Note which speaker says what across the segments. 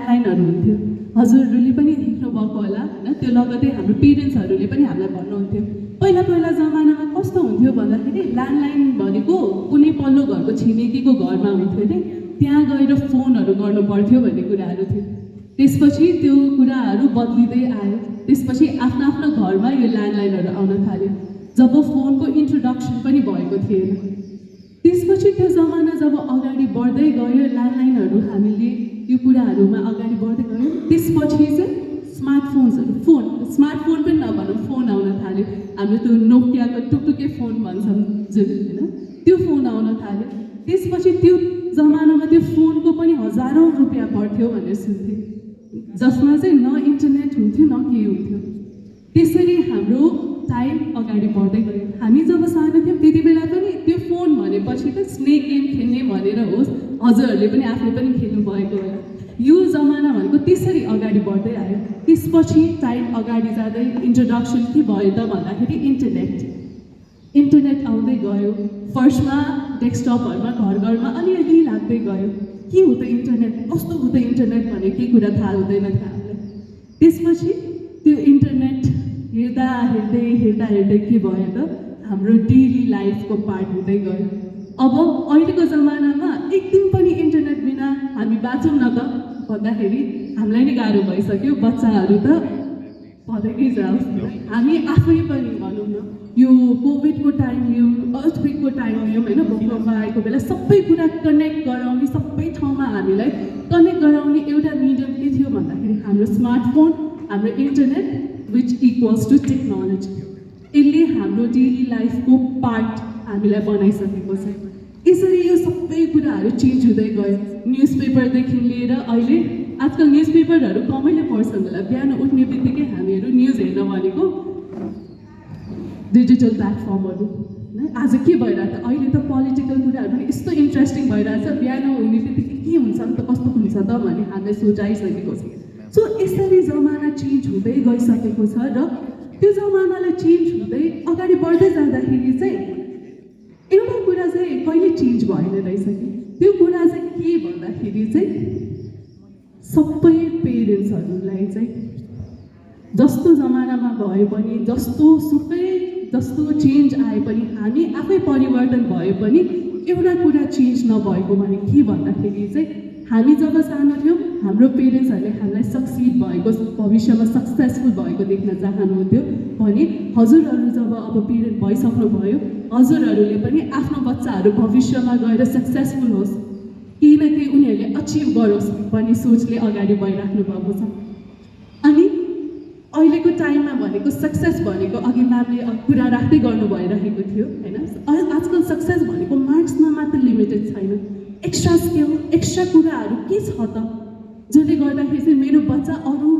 Speaker 1: ल्यान्डलाइनहरू हुन्थ्यो। हजुरहरूले पनि देख्नुभएको होला होइन, त्यो लगतै हाम्रो पेरेन्ट्सहरूले पनि हामीलाई भन्नुहुन्थ्यो पहिला पहिला जमानामा कस्तो हुन्थ्यो भन्दाखेरि ल्यान्डलाइन भनेको कुनै पल्लो घरको छिमेकीको घरमा हुन्थ्यो अरे, त्यहाँ गएर फोनहरू गर्नु पर्थ्यो भन्ने कुराहरू थियो। त्यसपछि त्यो कुराहरू बदलिँदै आयो, त्यसपछि आफ्नो आफ्नो घरमा यो ल्यान्डलाइनहरू आउन थाल्यो जब फोनको इन्ट्रोडक्सन पनि भएको थिएन। त्यसपछि त्यो जमाना जब अगाडि बढ्दै गयो, ल्यान्डलाइनहरू हामीले यो कुराहरूमा अगाडि बढ्दै गयो, त्यसपछि चाहिँ स्मार्टफोन पनि नभनौँ, फोन आउन थाल्यो। हाम्रो त्यो नोकियाको टुकटुके फोन भन्छौँ जुन होइन, त्यो फोन आउन थाल्यो। त्यसपछि त्यो जमानामा त्यो फोनको पनि हजारौँ रुपियाँ पर्थ्यो भनेर सुन्थेँ, जसमा चाहिँ न इन्टरनेट हुन्थ्यो न केही हुन्थ्यो। त्यसरी हाम्रो टाइम अगाडि बढ्दै गयो। हामी जब सानो थियौँ त्यति बेला पनि त्यो फोन भनेपछि त स्नेक गेम खेल्ने भनेर होस्, हजुरहरूले पनि आफै पनि खेल्नु भएको होला। यो जमाना भनेको त्यसरी अगाडि बढ्दै आयो। त्यसपछि टाइम अगाडि जाँदै इन्ट्रोडक्सन के भयो त भन्दाखेरि इन्टरनेट आउँदै गयो। फर्स्टमा डेस्कटपहरूमा घर घरमा अलिअलि लाग्दै गयो, के हो त इन्टरनेट, कस्तो हो त इन्टरनेट भन्ने केही कुरा थाहा हुँदैन थियो हामीलाई। त्यसपछि त्यो इन्टरनेट हेर्दा हेर्दै के भयो त हाम्रो डेली लाइफको पार्ट हुँदै गयो। अब अहिलेको जमानामा एक दिन पनि इन्टरनेट बिना हामी बाँचौँ न त भन्दाखेरि हामीलाई नै गाह्रो भइसक्यो। बच्चाहरू त पढेकै जाओस्, हामी आफै पनि भनौँ न, यो कोभिडको टाइम लियौँ, अर्थक्वेकको टाइम लियौँ होइन, भूकम्प आएको बेला सबै कुरा कनेक्ट गराउने, सबै ठाउँमा हामीलाई कनेक्ट गराउने एउटा मिडियम के थियो भन्दाखेरि हाम्रो स्मार्टफोन, हाम्रो internet, which equals to technology. यसले हाम्रो डेली लाइफको पार्ट हामीलाई बनाइसकेको छ। यसरी यो सबै कुराहरू चेन्ज हुँदै गयो। न्युजपेपरदेखि लिएर अहिले आजकल न्युजपेपरहरू कमैले पढ्छन् होला, बिहान उठ्ने बित्तिकै हामीहरू न्युज हेर्न भनेको डिजिटल प्लेटफर्महरू होइन। आज के भइरहेछ, अहिले त पोलिटिकल कुराहरू पनि यस्तो इन्ट्रेस्टिङ भइरहेछ, बिहान हुने बित्तिकै के हुन्छ त कस्तो हुन्छ त भन्ने हामीले सोचाइसकेको छ। सो यसरी जमाना चेन्ज हुँदै गइसकेको छ र त्यो जमानालाई चेन्ज हुँदै अगाडि बढ्दै जाँदाखेरि चाहिँ एउटा कुरा चाहिँ कहिले चेन्ज भएन रहेछ कि, त्यो कुरा चाहिँ के भन्दाखेरि चाहिँ सबै पेरेन्ट्सहरूलाई चाहिँ जस्तो जमानामा भए पनि, जस्तो चेन्ज आए पनि, हामी आफै परिवर्तन भए पनि एउटा कुरा चेन्ज नभएको भने के भन्दाखेरि चाहिँ हामी जब सानो थियौँ हाम्रो पेरेन्ट्सहरूले हामीलाई सक्सिड भएको, भविष्यमा सक्सेसफुल भएको देख्न चाहनुहुन्थ्यो भने हजुरहरू जब अब पेरेन्ट भइसक्नुभयो, हजुरहरूले पनि आफ्नो बच्चाहरू भविष्यमा गएर सक्सेसफुल होस्, केही न केही उनीहरूले अचिभ गरोस् भन्ने सोचले अगाडि बढिराख्नु भएको छ। अनि अहिलेको टाइममा भनेको सक्सेस भनेको अघि म्यामले कुरा राख्दै गर्नु भइरहेको थियो होइन, आजकल सक्सेस भनेको मार्क्समा मात्र लिमिटेड छैन, एक्स्ट्रा स्किल, एक्स्ट्रा कुराहरू के छ त जसले गर्दाखेरि चाहिँ मेरो बच्चा अरू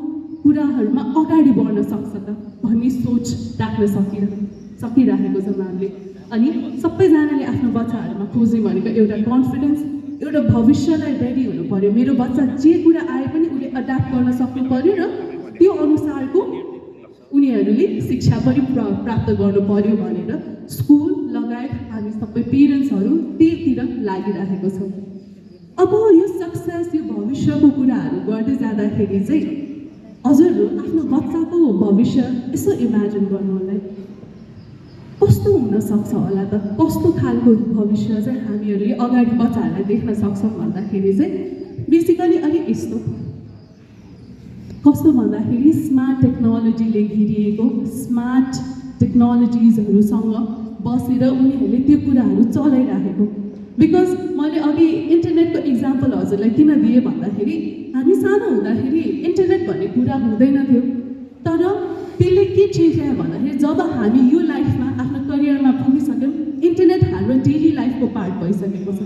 Speaker 1: कुराहरूमा अगाडि बढ्न सक्छ त भन्ने सोच राख्न सकिरहेको छ म्यामले। अनि सबैजनाले आफ्नो बच्चाहरूमा खोज्ने भनेको एउटा कन्फिडेन्स, एउटा भविष्यलाई रेडी हुनु पऱ्यो। मेरो बच्चा जे कुरा आए पनि उसले एड्याप्ट गर्न सक्नु पऱ्यो र त्यो अनुसारको उनीहरूले शिक्षा पनि प्राप्त गर्नु पऱ्यो भनेर स्कुल लगायत हामी सबै पेरेन्ट्सहरू त्यहीतिर लागिरहेको छौँ। अब यो सक्सेस, यो भविष्यको कुराहरू गर्दै जाँदाखेरि चाहिँ हजुरहरू आफ्नो बच्चाको भविष्य यसो इमेजिन गर्नु होला, कस्तो हुनसक्छ होला त, कस्तो खालको भविष्य चाहिँ हामीहरूले अगाडि बच्चाहरूलाई देख्न सक्छौँ भन्दाखेरि चाहिँ बेसिकली अलिक यस्तो, कस्तो भन्दाखेरि स्मार्ट टेक्नोलोजीले घिरिएको, स्मार्ट टेक्नोलोजिजहरूसँग बसेर उनीहरूले त्यो कुराहरू चलाइराखेको। बिकज मैले अघि इन्टरनेटको इक्जाम्पल हजुरलाई किन दिएँ भन्दाखेरि हामी सानो हुँदाखेरि इन्टरनेट भन्ने कुरा हुँदैन थियो, तर त्यसले के चेन्ज ल्यायो भन्दाखेरि जब हामी यो लाइफमा आफ्नो करियरमा पुगिसक्यौँ, इन्टरनेट हाम्रो डेली लाइफको पार्ट भइसकेको छ।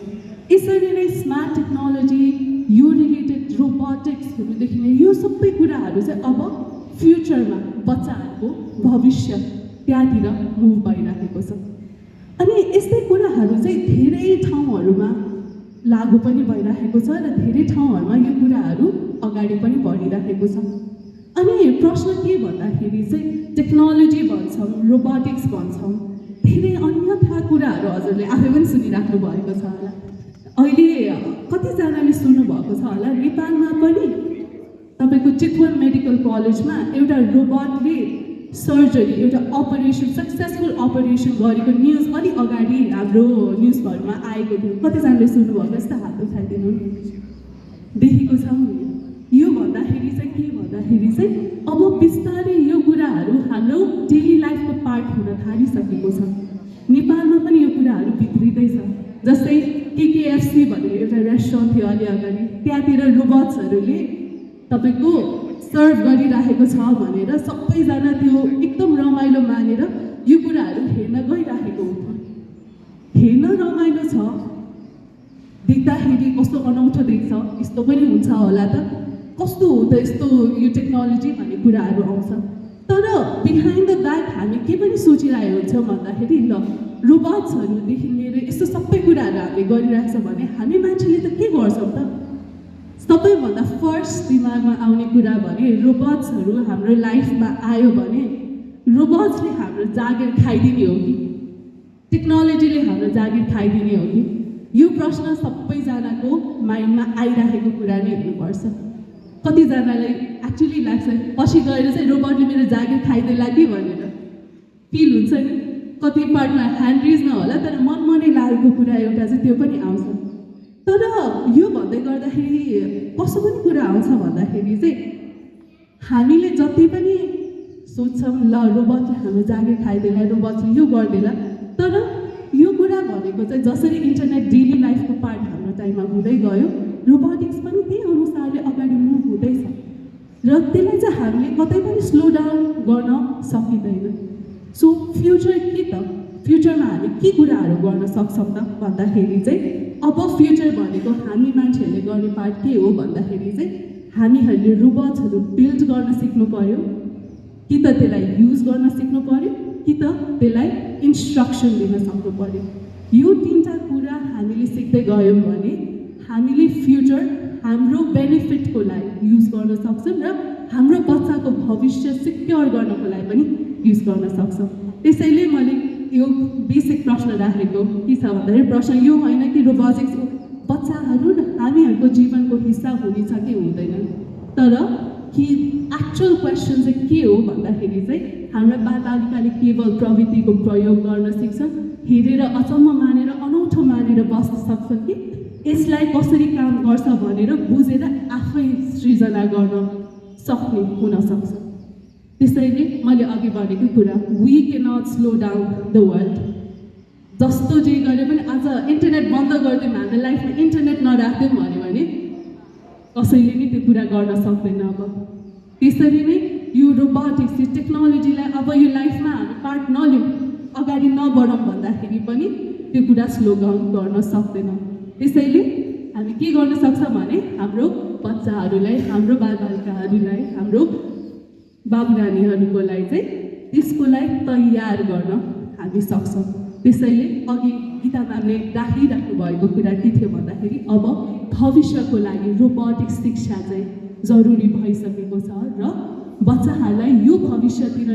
Speaker 1: यसरी नै स्मार्ट टेक्नोलोजी, यो रिलेटेड रोबोटिक्सहरूदेखि नै यो सबै कुराहरू चाहिँ अब फ्युचरमा बच्चाहरूको भविष्य त्यहाँतिर मुभ भइरहेको छ। अनि यस्तै कुराहरू चाहिँ धेरै ठाउँहरूमा लागु पनि भइरहेको छ र धेरै ठाउँहरूमा यो कुराहरू अगाडि पनि बढिरहेको छ। अनि प्रश्न के भन्दाखेरि चाहिँ टेक्नोलोजी भन्छौँ, रोबोटिक्स भन्छौँ, धेरै अन्यथा कुराहरू हजुरले आफै पनि सुनिराख्नु भएको छ होला। अहिले कतिजनाले सुन्नुभएको छ होला, नेपालमा पनि तपाईँको चितवन मेडिकल कलेजमा एउटा रोबोटले सर्जरी एउटा अपरेसन सक्सेसफुल अपरेसन गरेको न्युज अलि अगाडि हाम्रो न्युजहरूमा आएको थियो। कतिजनाले सुन्नुभएको यस्तो हात उठाइदिनु देखेको छौँ। यो भन्दाखेरि चाहिँ के भन्दाखेरि चाहिँ अब बिस्तारै यो कुराहरू हाम्रो डेली लाइफको पार्ट हुन थालिसकेको छ। नेपालमा पनि यो कुराहरू भित्रिँदैछ। जस्तै केकेएफसी भनेर एउटा रेस्टुरेन्ट थियो अलि अगाडि, त्यहाँतिर रोबोट्सहरूले तपाईँको सर्भ गरिरहेको छ भनेर सबैजना त्यो एकदम रमाइलो मानेर यो कुराहरू हेर्न गइरहेको हुन्छ। हेर्न रमाइलो छ, देख्दाखेरि कस्तो अनौठो देख्छ, यस्तो पनि हुन्छ होला त, कस्तो हो त यस्तो यो टेक्नोलोजी भन्ने कुराहरू आउँछ। तर बिहाइन्ड द ब्याक हामी के पनि सोचिरहेको हुन्छौँ भन्दाखेरि ल रोबोट्सहरूदेखि लिएर यस्तो सबै कुराहरू हामीले गरिरहेको छ भने हामी मान्छेले त के गर्छौँ त? सबैभन्दा फर्स्ट दिमागमा आउने कुरा भने रोबोट्सहरू हाम्रो लाइफमा आयो भने रोबोट्सले हाम्रो जागिर खाइदिने हो कि टेक्नोलोजीले हाम्रो जागिर खाइदिने हो कि? यो प्रश्न सबैजनाको माइन्डमा आइरहेको कुरा नै हुनुपर्छ। कतिजनालाई एक्चुअली लाग्छ पछि गएर चाहिँ रोबोटले मेरो जागिर खाइदेला कि भनेर फिल हुन्छ नि। कति पार्टमा ह्यान्ड रेज नहोला तर मनमा नै लागेको कुरा एउटा चाहिँ त्यो पनि आउँछ। तर यो भन्दै गर्दाखेरि कस्तो पनि कुरा आउँछ भन्दाखेरि चाहिँ हामीले जति पनि सोच्छौँ ल रोबोटले हाम्रो जागिर खाइदेला, रोबोटले यो गरिदेला, तर यो कुरा भनेको चाहिँ जसरी इन्टरनेट डेली लाइफको पार्ट हाम्रो टाइममा हुँदै गयो रोबोटिक्स पनि त्यही अनुसारले अगाडि मुभ हुँदैछ र त्यसलाई चाहिँ हामीले कतै पनि स्लो डाउन गर्न सकिँदैन। सो फ्युचर के त? फ्युचरमा हामी के कुराहरू गर्न सक्छौँ त भन्दाखेरि चाहिँ अब फ्युचर भनेको हामी मान्छेहरूले गर्ने पार्ट के हो भन्दाखेरि चाहिँ हामीहरूले रोबोट्सहरू बिल्ड गर्न सिक्नु पर्यो, कि त त्यसलाई युज गर्न सिक्नु पर्यो, कि त त्यसलाई इन्स्ट्रक्सन दिन सक्नु पर्यो। यो तिनवटा कुरा हामीले सिक्दै गयौँ भने हामीले फ्युचर हाम्रो बेनिफिटको लागि युज गर्न सक्छौँ र हाम्रो बच्चाको भविष्य सिक्योर गर्नको लागि पनि युज गर्न सक्छौँ। त्यसैले मैले यो बेसिक प्रश्न राखेको के छ भन्दाखेरि प्रश्न यो होइन कि रोबोटिक्स बच्चाहरू र हामीहरूको जीवनको हिस्सा हुनेछ कि हुँदैन, तर कि एक्चुअल क्वेसन चाहिँ के हो भन्दाखेरि चाहिँ हाम्रा बालबालिकाले केवल प्रविधिको प्रयोग गर्न सक्छन्, हेरेर अचम्म मानेर अनौठो मानेर बस्न सक्छन् कि यसलाई कसरी काम गर्छ भनेर बुझेर आफै सृजना गर्न सक्ने हुनसक्छ। त्यसैले मैले अघि भनेको कुरा we can not slow down the world. जस्तो जे गरे पनि आज इन्टरनेट बन्द गरिदिउँ, हाम्रो लाइफमा इन्टरनेट नराखिदिउँ भन्यो भने कसैले नि त्यो कुरा गर्न सक्दैन। अब त्यसरी नै यो रोबोटिक्स यो टेक्नोलोजीलाई अब यो लाइफमा हामी पार्ट नलिउँ, अगाडि नबढौँ भन्दाखेरि पनि त्यो कुरा स्लो डाउन गर्न सक्दैन। त्यसैले हामी के गर्न सक्छौँ भने हाम्रो बच्चाहरूलाई, हाम्रो बालबालिकाहरूलाई, हाम्रो बाबुरानीहरूको लागि चाहिँ त्यसको लागि तयार गर्न हामी सक्छौँ। त्यसैले अघि गीता म्यामले राखिराख्नु भएको कुरा के थियो भन्दाखेरि अब भविष्यको लागि रोबोटिक्स शिक्षा चाहिँ जरुरी भइसकेको छ र बच्चाहरूलाई यो भविष्यतिर